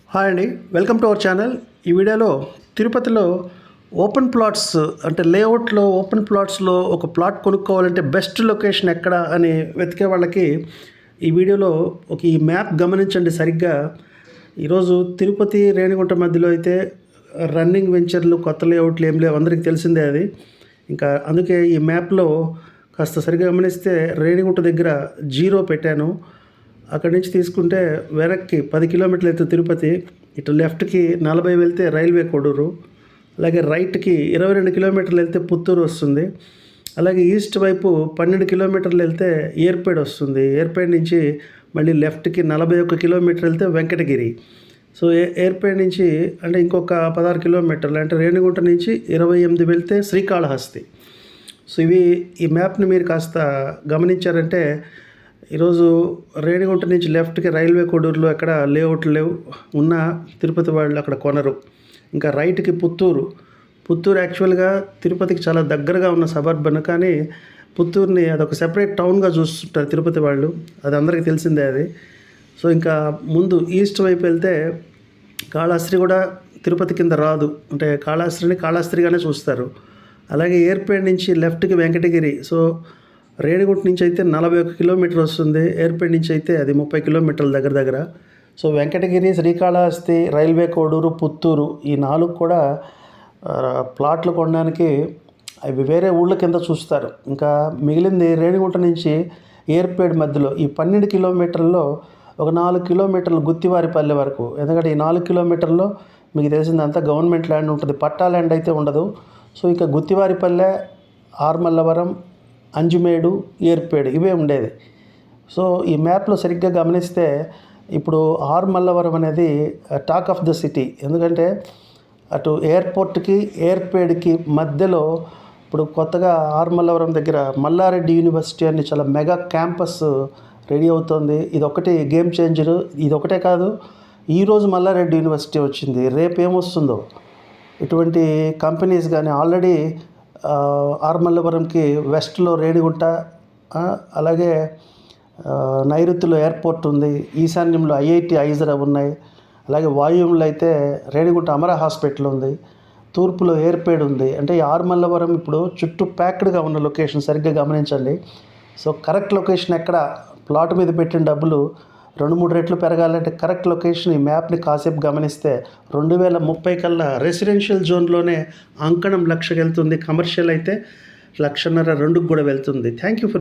Hi అండి, welcome to our channel. ఈ వీడియోలో తిరుపతిలో ఓపెన్ ప్లాట్స్ అంటే లేఅవుట్లో ఓపెన్ ప్లాట్స్లో ఒక ప్లాట్ కొనుక్కోవాలంటే బెస్ట్ లొకేషన్ ఎక్కడ అని వెతికే వాళ్ళకి ఈ వీడియోలో ఈ మ్యాప్ గమనించండి సరిగ్గా. ఈరోజు తిరుపతి రేణిగుంట మధ్యలో అయితే రన్నింగ్ వెంచర్లు కొత్త లేఅవుట్లు ఏం లేవు, అందరికీ తెలిసిందే అది. ఇంకా అందుకే ఈ మ్యాప్లో కాస్త సరిగ్గా గమనిస్తే రేణిగుంట దగ్గర 0 పెట్టాను. అక్కడి నుంచి తీసుకుంటే వెనక్కి 10 కిలోమీటర్లు అయితే తిరుపతి, ఇటు లెఫ్ట్కి 40 వెళ్తే రైల్వే కోడూరు, అలాగే రైట్కి 22 కిలోమీటర్లు వెళ్తే పుత్తూరు వస్తుంది. అలాగే ఈస్ట్ వైపు 12 కిలోమీటర్లు వెళ్తే ఏర్పేడ్ వస్తుంది. ఏర్పేడ్ నుంచి మళ్ళీ లెఫ్ట్కి 41 కిలోమీటర్ వెళ్తే వెంకటగిరి. సో ఏర్పేడ్ నుంచి అంటే ఇంకొక 16 కిలోమీటర్లు అంటే రేణిగుంట నుంచి 28 వెళ్తే శ్రీకాళహస్తి. సో ఈ మ్యాప్ని మీరు కాస్త గమనించారంటే ఈరోజు రేణిగుంట నుంచి లెఫ్ట్కి రైల్వే కోడూరులో ఎక్కడ లేఅవుట్లు లేవు, ఉన్న తిరుపతి వాళ్ళు అక్కడ కొనరు. ఇంకా రైట్కి పుత్తూరు యాక్చువల్గా తిరుపతికి చాలా దగ్గరగా ఉన్న సబర్బన్, కానీ పుత్తూరుని అదొక సెపరేట్ టౌన్గా చూస్తుంటారు తిరుపతి వాళ్ళు, అది అందరికీ తెలిసిందే అది. సో ఇంకా ముందు ఈస్ట్ వైపు వెళ్తే కాళహస్త్రి కూడా తిరుపతి కింద రాదు, అంటే కాళహస్త్రిని కాళహస్త్రిగానే చూస్తారు. అలాగే ఏర్పేడ్ నుంచి లెఫ్ట్కి వెంకటగిరి. సో రేణిగుంట నుంచి అయితే 41 కిలోమీటర్ వస్తుంది, ఏర్పేడ్ నుంచి అయితే అది 30 కిలోమీటర్ల దగ్గర. సో వెంకటగిరి, శ్రీకాళహస్తి, రైల్వే కోడూరు, పుత్తూరు ఈ 4 కూడా ప్లాట్లు కొనడానికి అవి వేరే ఊళ్ళ కింద చూస్తారు. ఇంకా మిగిలింది రేణిగుంట నుంచి ఏర్పేడ్ మధ్యలో ఈ 12 కిలోమీటర్లలో ఒక 4 కిలోమీటర్లు గుత్తివారిపల్లె వరకు. ఎందుకంటే ఈ 4 కిలోమీటర్లో మీకు తెలిసిందంతా గవర్నమెంట్ ల్యాండ్ ఉంటుంది, పట్టా ల్యాండ్ అయితే ఉండదు. సో ఇక గుత్తివారిపల్లె, ఆర్మల్లవరం, అంజుమేడు, ఏర్పేడు ఇవే ఉండేది. సో ఈ మ్యాప్లో సరిగ్గా గమనిస్తే ఇప్పుడు ఆర్మల్లవరం అనేది టాక్ ఆఫ్ ద సిటీ. ఎందుకంటే అటు ఎయిర్పోర్ట్కి ఏర్పేడ్కి మధ్యలో ఇప్పుడు కొత్తగా ఆర్మల్లవరం దగ్గర మల్లారెడ్డి యూనివర్సిటీ అని చాలా మెగా క్యాంపస్ రెడీ అవుతుంది. ఇదొకటి గేమ్ చేంజరు. ఇదొకటే కాదు, ఈరోజు మల్లారెడ్డి యూనివర్సిటీ వచ్చింది, రేపు ఏమొస్తుందో. ఇటువంటి కంపెనీస్ కానీ ఆల్రెడీ ఆర్మల్లవరంకి వెస్ట్లో రేణిగుంట, అలాగే నైరుతిలో ఎయిర్పోర్ట్ ఉంది, ఈశాన్యంలో IIT ఐజరా ఉన్నాయి, అలాగే వాయువ్యంలో అయితే రేణిగుంట అమరా హాస్పిటల్ ఉంది, తూర్పులో ఏర్పేడ్ ఉంది. అంటే ఈ ఆర్మల్లవరం ఇప్పుడు చుట్టూ ప్యాక్డ్గా ఉన్న లొకేషన్ సరిగ్గా గమనించండి. సో కరెక్ట్ లొకేషన్ ఎక్కడ, ప్లాట్ మీద పెట్టిన డబ్బులు 2-3 రెట్లు పెరగాలంటే కరెక్ట్ లొకేషన్ ఈ మ్యాప్ని కాసేపు గమనిస్తే 2030 కల్లా రెసిడెన్షియల్ జోన్లోనే అంకణం 1,00,000 వెళ్తుంది, కమర్షియల్ అయితే 1,50,000-2 కూడా వెళ్తుంది. Thank you for